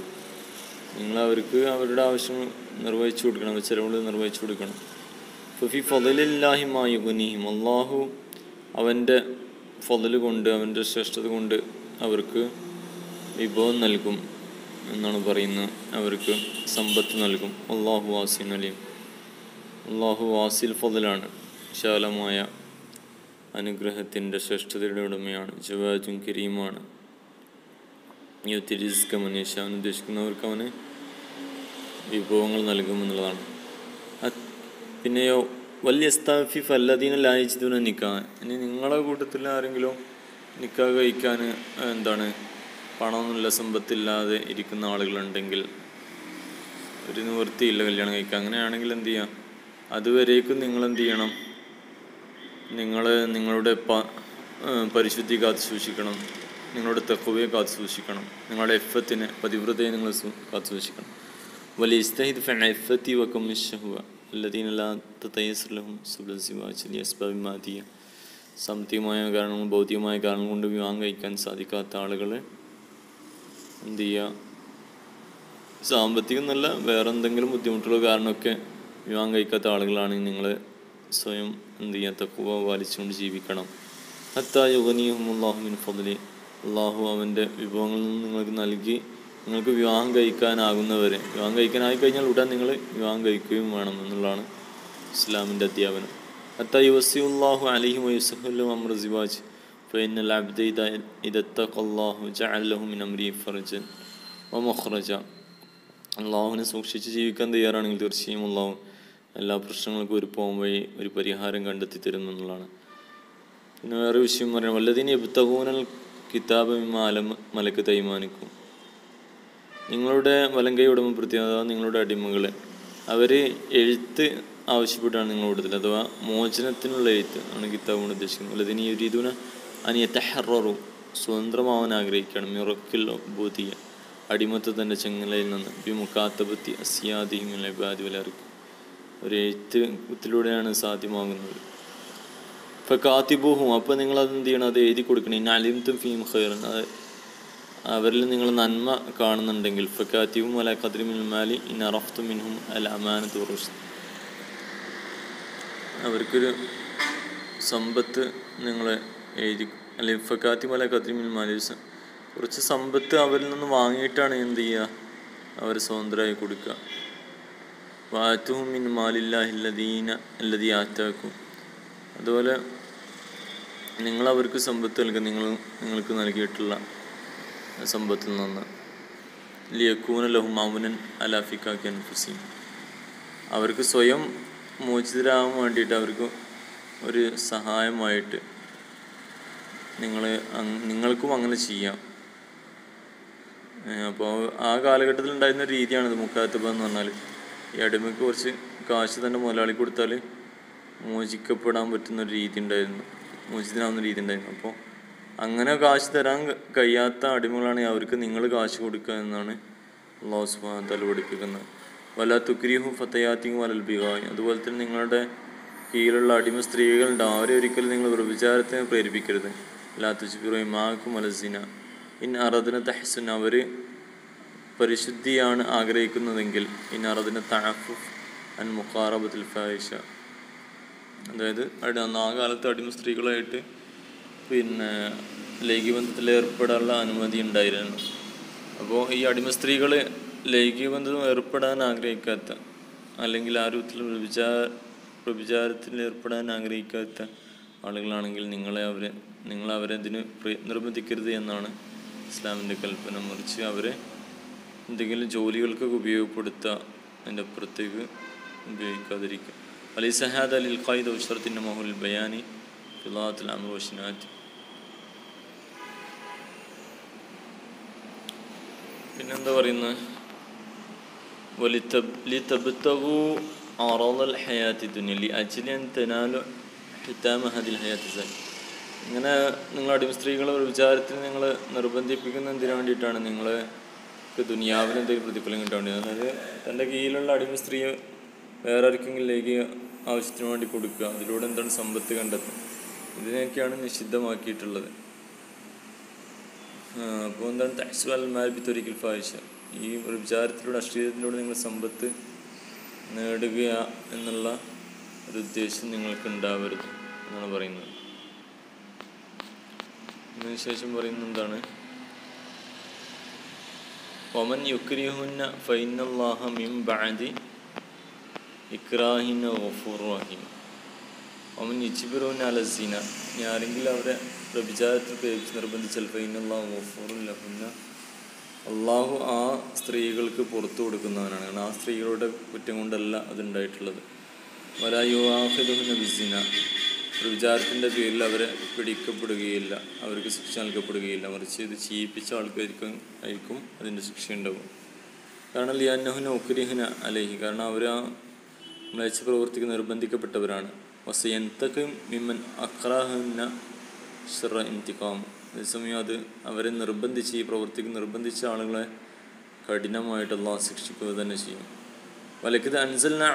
നിങ്ങൾ അവർക്ക് അവരുടെ ആവശ്യം നിർവഹിച്ചു കൊടുക്കണം, ചിലവുകൾ നിർവഹിച്ചു കൊടുക്കണം. ഫി ഫളലില്ലാഹി മാ യുഗ്നിഹിം, അള്ളാഹു അവൻ്റെ ഫളൽ കൊണ്ട്, അവൻ്റെ ശ്രേഷ്ഠത കൊണ്ട് അവർക്ക് വിഭവം നൽകും എന്നാണ് പറയുന്നത്. അവർക്ക് സമ്പത്ത് നൽകും. അള്ളാഹു വാസിൻ അലീം. അള്ളാഹു വാസിൽ ഫളലാണ്, വിശാലമായ അനുഗ്രഹത്തിൻ്റെ ശ്രേഷ്ഠതയുടെ ഉടമയാണ്. ജവാദുൻ കരീമാണ്. യുത്തിരിസ്ക മനുഷ്യ, അവൻ ഉദ്ദേശിക്കുന്നവർക്ക് അവന് വിഭവങ്ങൾ നൽകുമെന്നുള്ളതാണ്. പിന്നെയോ വല്യസ്താഫിഫ് അല്ലദീന ലാ യജിദൂന നിക്കാഹ്, ഇനി നിങ്ങളുടെ കൂട്ടത്തിൽ ആരെങ്കിലും നിക്കാഹ് കഴിക്കാൻ പണമൊന്നുമില്ല, സമ്പത്തില്ലാതെ ഇരിക്കുന്ന ആളുകളുണ്ടെങ്കിൽ, ഒരു നിവൃത്തിയില്ല കല്യാണം കഴിക്കാൻ, അങ്ങനെയാണെങ്കിൽ എന്ത് ചെയ്യാം? അതുവരേക്കും നിങ്ങളെന്ത് ചെയ്യണം? നിങ്ങളുടെ പരിശുദ്ധി കാത്തു സൂക്ഷിക്കണം, നിങ്ങളുടെ തഖ്വയെ കാത്തു സൂക്ഷിക്കണം, നിങ്ങളുടെ ഇഫ്ഫത്തിനെ, പതിവ്രതയെ നിങ്ങൾ കാത്തു സൂക്ഷിക്കണം. വലിയ ഇസ്തഹിദ് ഫി ഇഫ്ഫത്തി വകം മിശ്ശഹുവ അല്ലദീന ലാ തതയസ്സർ ലഹും സുബ്ലുൽ സിവാജ് ലിഅസ്ബാബിൻ മാദിയ, സാമ്പത്തികമായ കാരണങ്ങൾ, ഭൗതികമായ കാരണം കൊണ്ട് വിവാഹം കഴിക്കാൻ സാധിക്കാത്ത ആളുകൾ എന്ത് ചെയ്യുക? സാമ്പത്തികം എന്നല്ല, വേറെ എന്തെങ്കിലും ബുദ്ധിമുട്ടുള്ള കാരണമൊക്കെ വിവാഹം കഴിക്കാത്ത ആളുകളാണെങ്കിൽ നിങ്ങൾ സ്വയം എന്ത് ചെയ്യുക? തഖ്വ പാലിച്ചുകൊണ്ട് ജീവിക്കണം. ഹത്താ യുഗ്നിയഹുമുല്ലാഹു മിൻ ഫദ്ലി, അള്ളാഹു അവൻ്റെ വിഭവങ്ങളിൽ നിന്ന് നിങ്ങൾക്ക് നൽകി നിങ്ങൾക്ക് വിവാഹം കഴിക്കാനാകുന്നവരെ, വിവാഹം കഴിക്കാനായി കഴിഞ്ഞാൽ ഉടൻ നിങ്ങൾ വിവാഹം കഴിക്കുകയും വേണം എന്നുള്ളതാണ് ഇസ്ലാമിൻ്റെ അധ്യാപനം. ഹത്താ യുവസ്സിഉല്ലാഹു അലൈഹി വയസ്സഹുല്ലു അംറ സിവാജ് ഫഇന്നൽ അബ്ദ ഇദ ഇത്തഖല്ലാഹു ജഅല ലഹു മിൻ അംരി ഫർജൻ വമഖ്റജ. അള്ളാഹുവിനെ സൂക്ഷിച്ച് ജീവിക്കാൻ തയ്യാറാണെങ്കിൽ തീർച്ചയായും അള്ളാഹു എല്ലാ പ്രശ്നങ്ങൾക്കും ഒരു പോം വഴി, ഒരു പരിഹാരം കണ്ടെത്തി തരും എന്നുള്ളതാണ്. പിന്നെ വേറെ വിഷയം പറയാം, വല്ലദീന യബ്തഗൂനൽ കിതാബ മിമ്മാ മലക്കത് അയ്മാനുക്കും, നിങ്ങളുടെ വലങ്കൈ ഉടമപ്പെടുത്തിയ അഥവാ നിങ്ങളുടെ അടിമകളെ അവർ എഴുത്ത് ആവശ്യപ്പെട്ടാണ് നിങ്ങളുടെ കൂട്ടത്തിൽ, അഥവാ മോചനത്തിനുള്ള എഴുത്ത് ആണ് കിതാബ് കൊണ്ട് ഉദ്ദേശിക്കുന്നത്. വല്ലദീന യുരീദൂന അൻ യതഹററു, സ്വതന്ത്രമാവാൻ ആഗ്രഹിക്കുകയാണ്, മിറക്കിൽ ബോധിയ, അടിമത്തത്തിൻ്റെ ചെങ്ങലയിൽ നിന്ന്, ബിമുകാത്തബത്തി അസ്യാദിഹിം മിനൽ ഇബാദി വൽ അർക്, ഒരു എഴുത്തിലൂടെയാണ് സാധ്യമാകുന്നത്. ഫകാതിബൂഹും, അപ്പോൾ നിങ്ങളത് എന്ത് ചെയ്യണം? അത് എഴുതി കൊടുക്കണം. ഇൻ അലിംതും ഫീഹിം ഖൈറൻ, അവരിൽ നിങ്ങൾ നന്മ കാണുന്നുണ്ടെങ്കിൽ, ഫകാതിബും അലാ ഖദ്രി മിനൽ മാലി ഇൻ അറഫ്തും മിൻഹും അൽ അമാനത വറുഷ്ദ്, അവർക്കൊരു സമ്പത്ത് നിങ്ങൾ എഴുതി, അല്ലെങ്കിൽ ഫകാതിബും അലാ ഖദ്രി മിനൽ മാലി, കുറച്ച് സമ്പത്ത് അവരിൽ നിന്ന് വാങ്ങിയിട്ടാണ് എന്ത് ചെയ്യുക? അവർ സ്വതന്ത്രമായി കൊടുക്കുക. വാഅതുഹും മിൻ മാലില്ലാഹി അല്ലദീ ആതാക്കും, അതുപോലെ നിങ്ങളവർക്ക് സമ്പത്ത് നൽകുക, നിങ്ങൾക്ക് നൽകിയിട്ടുള്ള സമ്പത്തിൽ നിന്ന്. ലിയകൂന ലഹും മൗനൻ അലാ ഫികാക്കി അൻഫുസിഹിം, അവർക്ക് സ്വയം മോചിതരാകാൻ വേണ്ടിയിട്ട്, അവർക്ക് ഒരു സഹായമായിട്ട് നിങ്ങൾക്കും അങ്ങനെ ചെയ്യാം. അപ്പോൾ ആ കാലഘട്ടത്തിൽ ഉണ്ടായിരുന്ന രീതിയാണിത് മുക്കാത്തബ എന്ന് പറഞ്ഞാൽ. ഈ അടിമയ്ക്ക് കുറച്ച് കാശ് തന്നെ മുതലാളി കൊടുത്താൽ മോചിക്കപ്പെടാൻ പറ്റുന്നൊരു രീതി ഉണ്ടായിരുന്നു, മോചിതനാവുന്ന രീതി ഉണ്ടായിരുന്നു. അപ്പോൾ അങ്ങനെ കാശ് തരാൻ കഴിയാത്ത അടിമകളാണെങ്കിൽ അവർക്ക് നിങ്ങൾ കാശ് കൊടുക്കുക എന്നാണ് അല്ലാഹു സുബ്ഹാനഹു വ തആല പഠിപ്പിക്കുന്നത്. വലാ തുക്രിഹു ഫതയാതികും അലൽ ബിഗായ്, അതുപോലെ തന്നെ നിങ്ങളുടെ കീഴിലുള്ള അടിമ സ്ത്രീകളുണ്ടാവും, അവരെ ഒരിക്കലും നിങ്ങൾ വ്യഭിചാരത്തിന് പ്രേരിപ്പിക്കരുത്. ലാ തുജ്ബിറു ഇമാഅക്കും അല സിന ഇൻ അറദ്ന തഹ്സുൻ, അവർ പരിശുദ്ധിയാണ് ആഗ്രഹിക്കുന്നതെങ്കിൽ, ഇൻ അറദ്ന തഅഫുഫ് അൻ മുഖാറബത്തുൽ ഫാഹിഷ, അതായത് ആ കാലത്ത് അടിമ സ്ത്രീകളായിട്ട് ലൈംഗികബന്ധത്തിൽ ഏർപ്പെടാനുള്ള അനുമതി ഉണ്ടായിരുന്നു. അപ്പോൾ ഈ അടിമ സ്ത്രീകൾ ലൈംഗികബന്ധം ഏർപ്പെടാൻ ആഗ്രഹിക്കാത്ത, അല്ലെങ്കിൽ ആ രൂപത്തിൽ വ്യഭിചാരത്തിൽ ഏർപ്പെടാൻ ആഗ്രഹിക്കാത്ത ആളുകളാണെങ്കിൽ നിങ്ങളവരെ ഇതിന് നിർബന്ധിക്കരുത് എന്നാണ് ഇസ്ലാമിൻ്റെ കൽപ്പന. മറിച്ച് അവരെ എന്തെങ്കിലും ജോലികൾക്കൊക്കെ ഉപയോഗപ്പെടുത്തുക, അതിൻ്റെ അപ്പുറത്തേക്ക് ഉപയോഗിക്കാതിരിക്കുക. വലൈസ ഹാദാ ലിൽ ഖൈദ വശറത്തിൻ മഹുൽ ബയാനി ഫിളാത്തുൽ അംർ വശനാത്ത്. പിന്നെന്താ പറയുന്നത്? ലിതബ്തഗു അറളൽ ഹയാത്തി ദുനിയ ലിഅജ്ലി അൻ തനാലു ഹിതാമ ഹാദിൽ ഹയാത്തി സാനി. ഇങ്ങനെ നിങ്ങൾ അടിമ സ്ത്രീകളെ ഒരു വിചാരത്തിന് നിങ്ങൾ നിർബന്ധിപ്പിക്കുന്ന എന്തിനു വേണ്ടിയിട്ടാണ്? നിങ്ങൾക്ക് ദുനിയാവിന് എന്തെങ്കിലും പ്രതിഫലം കിട്ടാൻ വേണ്ടി. അതായത് തൻ്റെ കീഴിലുള്ള അടിമ സ്ത്രീയെ വേറെ ആർക്കെങ്കിലും ലൈംഗിക ആവശ്യത്തിന് വേണ്ടി കൊടുക്കുക, അതിലൂടെ എന്താണ് സമ്പത്ത് കണ്ടെത്തുക, ഇതിനൊക്കെയാണ് നിഷിദ്ധമാക്കിയിട്ടുള്ളത്. അപ്പോൾ എന്താണ് തഹ്സുൽ മാൽ ബിത്വരിഖിൽ ഫാഹിഷ, ഈ വ്യഭിചാരത്തിലൂടെ അശ്ലീലത്തിലൂടെ നിങ്ങൾ സമ്പത്ത് നേടുക എന്നുള്ള ഒരു ഉദ്ദേശം നിങ്ങൾക്ക് ഉണ്ടാവരുത് എന്നാണ് പറയുന്നത്. അതിനുശേഷം പറയുന്നത് എന്താണ്? വമൻ യുക്രിഹുന്ന ഫഇന്നല്ലാഹ മിൻ ബഅദി ഇക്റാഹിന ഗഫൂറുർ റഹീം. വമൻ യുജ്ബിറുഹുന്ന അല സിന, ഇനി ആരെങ്കിലും അവരെ വ്യഭിചാരത്തിൽ പ്രേരിപ്പിച്ച് നിർബന്ധിച്ചാൽ ഫഇന്നല്ലാഹു ഗഫൂറുൻ ലഹുന്ന, അള്ളാഹു ആ സ്ത്രീകൾക്ക് പുറത്തു കൊടുക്കുന്നവനാണ്. കാരണം ആ സ്ത്രീകളുടെ കുറ്റം കൊണ്ടല്ല അതുണ്ടായിട്ടുള്ളത്. വലാ യുആഖിദുഹുന്ന ബിസ്സിന, വ്യഭിചാരത്തിൻ്റെ പേരിൽ അവരെ പിടിക്കപ്പെടുകയില്ല, അവർക്ക് ശിക്ഷ നൽകപ്പെടുകയില്ല. മറിച്ച് ഇത് ചെയ്യിപ്പിച്ച ആൾക്കാർക്കും അതിൻ്റെ ശിക്ഷ ഉണ്ടാവും. കാരണം ലിയന്നഹുന ഉക്രിഹുന അലൈഹി, കാരണം അവർ ആ മ്ലേച്ഛ പ്രവൃത്തിക്ക് നിർബന്ധിക്കപ്പെട്ടവരാണ്. വസയന്തഖിം മിമ്മൻ അക്റഹുന്ന ശർറ ഇന്തിഖാം, അതേസമയം അത് അവരെ നിർബന്ധിച്ച്, ഈ പ്രവൃത്തിക്ക് നിർബന്ധിച്ച ആളുകളെ കഠിനമായിട്ട് അള്ളാഹു ശിക്ഷിക്കുക തന്നെ ചെയ്യും. വലഖദ് അൻസൽനാ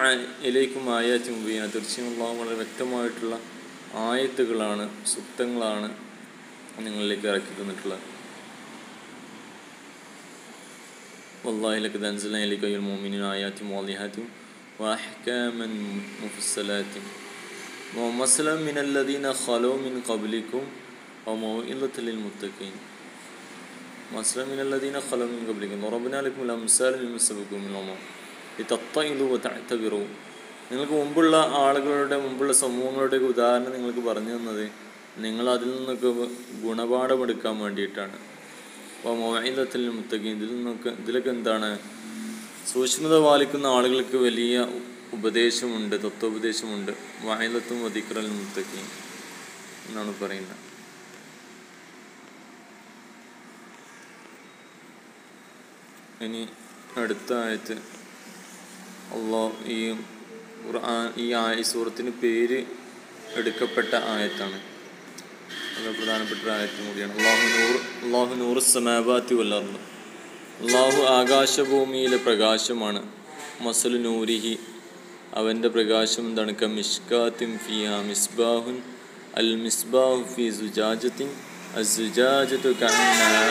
ഇലൈക്കും ആയാത്തിൻ മുബീന, തീർച്ചയായും അള്ളാഹു വളരെ വ്യക്തമായിട്ടുള്ള ആയത്തുകളാണ്, സൂക്തങ്ങളാണ് നിങ്ങളിലേക്ക് ഇറക്കി തന്നിട്ടുള്ളത്. വല്ലാഹി ലഖദ് അൻസൽനാ ഇലൈക അയ്യുൽ മുഅ്മിനൂന ആയാത്തിൻ വാളിഹാത്തിൻ വഅഹ്കാമൻ മുഫസ്സലാത്തിൻ വമസലൻ മിനല്ലദീന ഖലൂ മിൻ ഖബ്ലിക്കും വമൗഇദത്തൻ ലിൽമുത്തഖീൻ. മസലൻ മിനല്ലദീന ഖലൂ മിൻ ഖബ്ലിക്കും വറബ്നാ ലക്കും അംസാല മിമ്മൻ സബഖൂ മിൻ ഉമം ലിതത്തഇദു വതഅതബിറു. നിങ്ങൾക്ക് മുമ്പുള്ള ആളുകളുടെ, മുമ്പുള്ള സമൂഹങ്ങളുടെ ഉദാഹരണം നിങ്ങൾക്ക് പറഞ്ഞു തന്നത് നിങ്ങൾ അതിൽ നിന്നൊക്കെ ഗുണപാഠമെടുക്കാൻ വേണ്ടിയിട്ടാണ്. അപ്പോൾ മൗഇദത്തൻ ലിൽമുത്തഖീൻ, ഇതിലൊക്കെ എന്താണ്? സൂക്ഷ്മത പാലിക്കുന്ന ആളുകൾക്ക് വലിയ ഉപദേശമുണ്ട്, തത്വോപദേശമുണ്ട്. വഇദത്തും വദിക്റൽ മുത്തഖീൻ എന്നാണ് പറയുന്നത്. ഇനി അടുത്ത ആയത്ത് അള്ളാഹ് ഈ സൂറത്തിന് പേര് എടുക്കപ്പെട്ട ആയത്താണ്, വളരെ പ്രധാനപ്പെട്ട ആയത്തും കൂടിയാണ്. അള്ളാഹു നൂറു സമാവാതി വൽ അർദ്, അള്ളാഹു ആകാശഭൂമിയിലെ പ്രകാശമാണ്. മസലു നൂരിഹി, അവൻ്റെ പ്രകാശം എന്താണ്? കമിഷ്കാത്തിൻ ഫിഹാ മിസ്ബാഹുൻ അൽ മിസ്ബാഹു ഫി സുജാജത്തിൻ അസ്സുജാജത്തു കഅന്നഹാ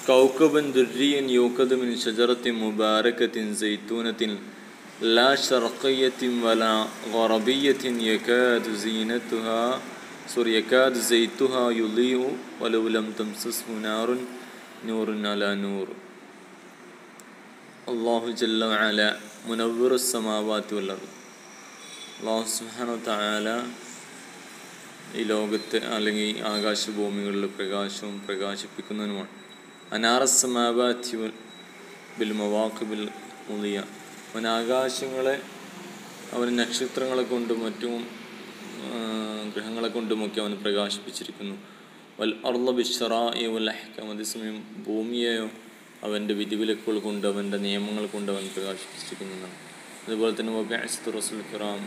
കൗകബൻ ദുർരിയ്യൻ യൂഖദു മിൻ ഷജറത്തിൻ മുബാരകത്തിൻ സൈത്തൂനത്തിൻ ലാ ശർഖിയ്യത്തിൻ വലാ ഗറബിയ്യത്തിൻ യകാദു സൈത്തുഹാ യുളീഉ വലൗ ലം തംസസ്ഹു നാറുൻ നൂറുൻ അലാ നൂർ. അല്ലാഹു ജല്ല വഅല മുനവ്വിറുസ് സമാവാതി വൽ അർദ്, അല്ലാഹു സുബ്ഹാനഹു വതആല ഈ ലോകത്തെ അല്ലെങ്കിൽ ആകാശഭൂമികളിലെ പ്രകാശവും പ്രകാശിപ്പിക്കുന്നവനുമാണ്. അനാറസ് സമാവാതി ബിൽ മവാഖിബിൽ മുളിയ, അവൻ ആകാശങ്ങളെ അവൻ നക്ഷത്രങ്ങളെ കൊണ്ടും മറ്റും ഗ്രഹങ്ങളെ കൊണ്ടുമൊക്കെ അവൻ പ്രകാശിപ്പിച്ചിരിക്കുന്നു. വൽ അർള ബിശ്ശറാഇ വൽ അഹ്കാം, അതേസമയം ഭൂമിയെയോ അവൻ്റെ വിധിവിലക്കുകൾ കൊണ്ട്, അവൻ്റെ നിയമങ്ങൾ കൊണ്ട് അവൻ പ്രകാശിപ്പിച്ചിരിക്കുന്നതാണ്. അതുപോലെ തന്നെ വബിഅസ്തു റസൂൽ കിറാം,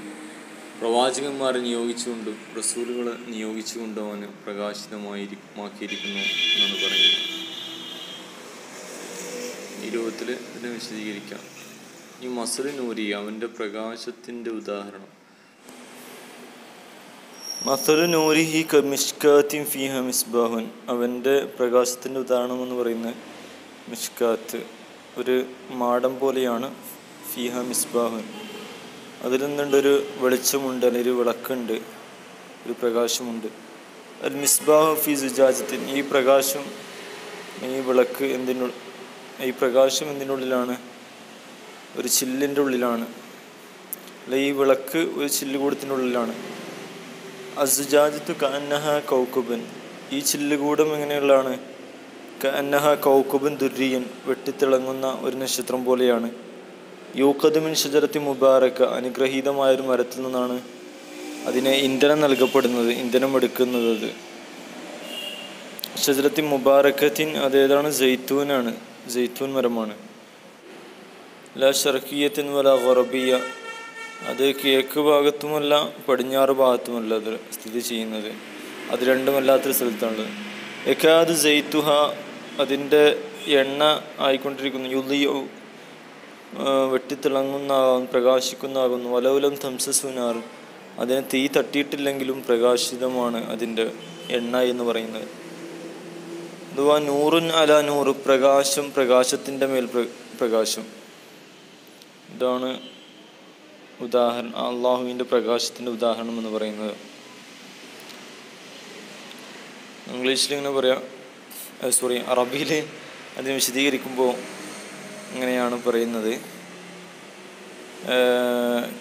പ്രവാചകന്മാരെ നിയോഗിച്ചുകൊണ്ടും റസൂലുകളെ നിയോഗിച്ചുകൊണ്ടും അവന് പ്രകാശിതമാക്കിയിരിക്കുന്നു എന്നാണ് പറയുന്നത്. ഈ രൂപത്തിൽ ഇതിനെ വിശദീകരിക്കാം. ഈ മസലു നൂരി, അവൻ്റെ പ്രകാശത്തിൻ്റെ ഉദാഹരണം. മസലു നൂരിഹി കമിഷ്കാത്തിൻ ഫീഹാ മിസ്ബാഹുൻ, അവൻ്റെ പ്രകാശത്തിൻ്റെ ഉദാഹരണം എന്ന് പറയുന്നത് മിഷ്കാത്ത്, ഒരു മാടം പോലെയാണ്. ഫീഹാ മിസ്ബാഹുൻ, അതിൽ നിന്നുണ്ട് ഒരു വെളിച്ചമുണ്ട്, അല്ലെങ്കിൽ ഒരു വിളക്കുണ്ട്, ഒരു പ്രകാശമുണ്ട്. അൽ മിസ്ബാഹു ഫി സുജാജത്തിൻ, ഈ പ്രകാശം, ഈ വിളക്ക് ഈ പ്രകാശം എന്തിനുള്ളിലാണ്? ഒരു ചില്ലിൻ്റെ ഉള്ളിലാണ്, അല്ല ഈ വിളക്ക് ഒരു ചില്ലുകൂടത്തിൻ്റെ ഉള്ളിലാണ്. അസുജാജത്തു കഅന്നഹാ കൗകുബൻ, ഈ ചില്ലുകൂടം എങ്ങനെയുള്ളതാണ്? കഅന്നഹാ കൗകുബൻ ദുർരിയൻ, വെട്ടിത്തിളങ്ങുന്ന ഒരു നക്ഷത്രം പോലെയാണ്. യൂഖദു മിൻ ഷജറത്തി മുബാരക, അനുഗ്രഹീതമായൊരു മരത്തിൽ നിന്നാണ് അതിനെ ഇന്ധനം നൽകപ്പെടുന്നത്, ഇന്ധനം എടുക്കുന്നത്. അത് ഷജറത്തി മുബാരക്കത്തിൻ, അതേതാണ്? സൈത്തൂനാണ്, സൈത്തൂൻ മരമാണ്. ലാ ശർഖിയ്യത്തിൻ വലാ ഗറബിയ്യ, അത് കിഴക്ക് ഭാഗത്തുമല്ല പടിഞ്ഞാറ് ഭാഗത്തുമല്ല അത് സ്ഥിതി ചെയ്യുന്നത്, അത് രണ്ടുമല്ലാത്തൊരു സ്ഥലത്താണുള്ളത്. യകാദു സൈത്തുഹ, അതിൻ്റെ എണ്ണ ആയിക്കൊണ്ടിരിക്കുന്നു. യുളിഉ, വെട്ടിത്തിളങ്ങുന്നതാകുന്നു, പ്രകാശിക്കുന്നതാകുന്നു. വലൗലം തംസസുനാർ, അതിനെ തീ തട്ടിയിട്ടില്ലെങ്കിലും പ്രകാശിതമാണ് അതിൻ്റെ എണ്ണ എന്ന് പറയുന്നത്. അഥവാ നൂറുൻ അല നൂറ്, പ്രകാശം പ്രകാശത്തിൻ്റെ മേൽ പ്രകാശം. ഇതാണ് ഉദാഹരണം, അള്ളാഹുവിൻ്റെ പ്രകാശത്തിൻ്റെ ഉദാഹരണം എന്ന് പറയുന്നത്. ഇംഗ്ലീഷിൽ ഇങ്ങനെ പറയാം, അറബിയിൽ അതിനെ വിശദീകരിക്കുമ്പോൾ ഇങ്ങനെയാണ് പറയുന്നത്.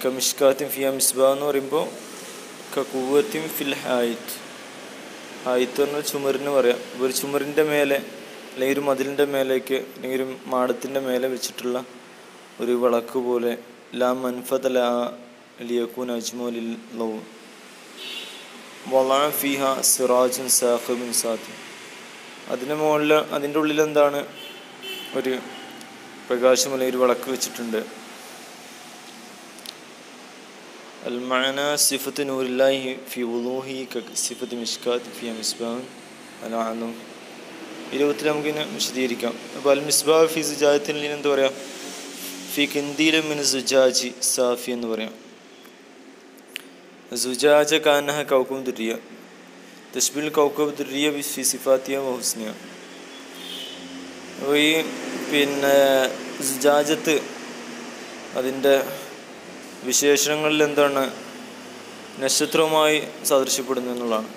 കമിഷ്കാത്തിൻ ഫിയ മിസ്ബാ എന്ന് പറയുമ്പോൾ കകൂവത്തിൻ ഫിൽ ഹായിത്ത്. ഹായിത്ത് പറഞ്ഞാൽ ചുമരിന് പറയാം. ഒരു ചുമരിൻ്റെ മേലെ അല്ലെങ്കിൽ ഒരു മതിലിൻ്റെ മേലേക്ക് അല്ലെങ്കിൽ ഒരു മാടത്തിൻ്റെ മേലെ വെച്ചിട്ടുള്ള ഒരു വിളക്ക് പോലെ. ലാ മൻഫത ലാ ലിയകൂന അജ്മലിൽ ലൗ വളഅ ഫിഹ സിറാജുൻ സാഖിബുൻ സാത്തി. അതിന് മുകളിൽ അതിൻ്റെ ഉള്ളിൽ എന്താണ്, ഒരു പ്രകാശം അല്ലെങ്കിൽ ഒരു വിളക്ക് വെച്ചിട്ടുണ്ട്. അൽ മഅന സിഫത്ത് നൂറില്ലാഹി ഫി വുളൂഹി സിഫത്ത് മിഷ്കാത്ത് ഫി മിസ്ബാഹ് അൽ അലം. ഈ രൂപത്തിൽ നമുക്കിനെ വിശദീകരിക്കാം. അപ്പോൾ അൽ മിസ്ബാഹ് ഫി സുജാജത്തിൽ എന്താ പറയുക, ഫി കിന്ദീല മിൻ സുജാജി സാഫി എന്ന് പറയാം. സുജാജ കാനഹ കൗക്കബ് ദുരിയ തഷ്ബിൽ കൗക്കബ് ദുരിയ ഫി സിഫാത്തിയ വഹുസ്നിയ. അപ്പോൾ ഈ സുജാജത്ത് അതിൻ്റെ വിശേഷണങ്ങളിൽ എന്താണ്, നക്ഷത്രവുമായി സദൃശ്യപ്പെടുന്നു എന്നുള്ളതാണ്.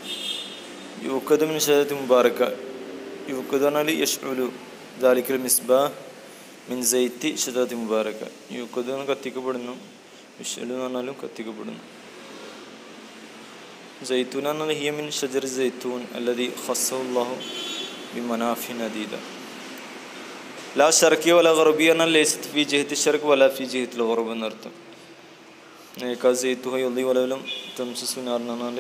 യുക്കദ് മിൻ ഷജറത്തി മുബാറക്ക. യുക്കദ് പറഞ്ഞാൽ യഷ്ഉലു ദാലിക്കൽ മിസ്ബാഹ് മിൻ സൈത്തി ഷജറത്തി മുബാറക്ക. യുക്കദ് എന്ന് കത്തിക്കപ്പെടുന്നു, യഷ്ഉലു എന്ന് പറഞ്ഞാലും കത്തിക്കപ്പെടുന്നു. സൈത്തൂൻ എന്ന് പറഞ്ഞാൽ ഹിയ മിൻ ഷജർ സൈത്തൂൻ അല്ലദി ഖസ്സഹുല്ലാഹു ബിമനാഫിൻ അദീദ. ലാ ശർഖിയ വല ഗർബിയ എന്നാൽ ലൈസത്ത് ഫി ജിഹത്തി ശർഖ് വല ഫി ജിഹത്തിൽ ഗർബ് എന്നർത്ഥം. വലവലും തംസുനാർ എന്ന് പറഞ്ഞാൽ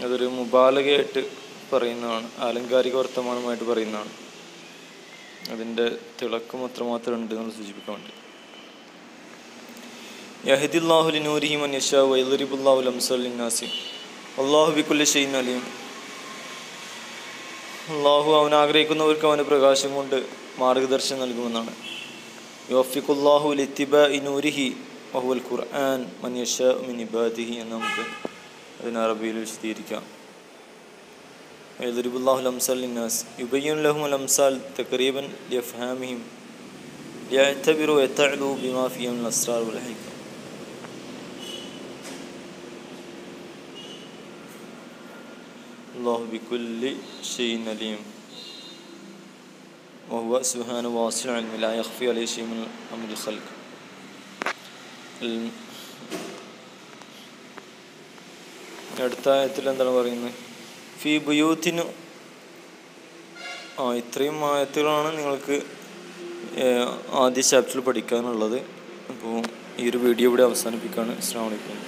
അതൊരു മുബാലകയായിട്ട് പറയുന്നതാണ്, ആലങ്കാരിക വർത്തമാനമായിട്ട് പറയുന്നതാണ്. അതിൻ്റെ തിളക്കം അത്രമാത്രം ഉണ്ട് എന്ന് സൂചിപ്പിക്കാൻ വേണ്ടി. യഹ്ദില്ലാഹു ലിനൂരിഹി മൻ യശാ വയദ്രിബുല്ലാഹു ലംസൽ ലിന്നാസി വല്ലാഹു ബികുല്ലി ഷൈഇൻ അലീം. അള്ളാഹു അവൻ ആഗ്രഹിക്കുന്നവർക്ക് അവൻ്റെ പ്രകാശം കൊണ്ട് മാർഗദർശനം നൽകുമെന്നാണ്. യുവഫിഖുല്ലാഹു ലിത്തിബാഇ നൂരിഹി വഹുവൽ ഖുർആൻ മൻ യശാ മിൻ ഇബാദിഹി എന്ന് നമുക്ക് അതിന് അറബിയിൽ വിശദീകരിക്കാം. വയദ്രിബുല്ലാഹു ലംസൽ ലിന്നാസ് യുബയ്യിനു ലഹുമുൽ അംസാൽ തഖരീബൻ ലിയഫ്ഹാമിഹിം ലിയഅ്തബിറു വയതഅലു ബിമാ ഫീഹി മിനൽ അസ്റാർ വൽ ഹിക്മ. അല്ലാഹു ബികുല്ലി ഷൈഇൻ അലീം വഹുവ സുബ്ഹാനഹു വാസിഉൽ ഇൽമി ലാ യഖ്ഫി അലൈഹി ഷൈഉൻ മിൻ അംരിൽ ഖൽഖ്. അടുത്ത ആയത്തിൽ എന്താണ് പറയുന്നത്, ഫി ബുയൂത്തിനു. ഇത്രയും ആയത്തുകളാണ് നിങ്ങൾക്ക് ആദ്യ ചാപ്റ്ററിൽ പഠിക്കാനുള്ളത്. അപ്പോൾ ഈ ഒരു വീഡിയോ ഇവിടെ അവസാനിപ്പിക്കുകയാണ്. അസ്സലാമു അലൈക്കും.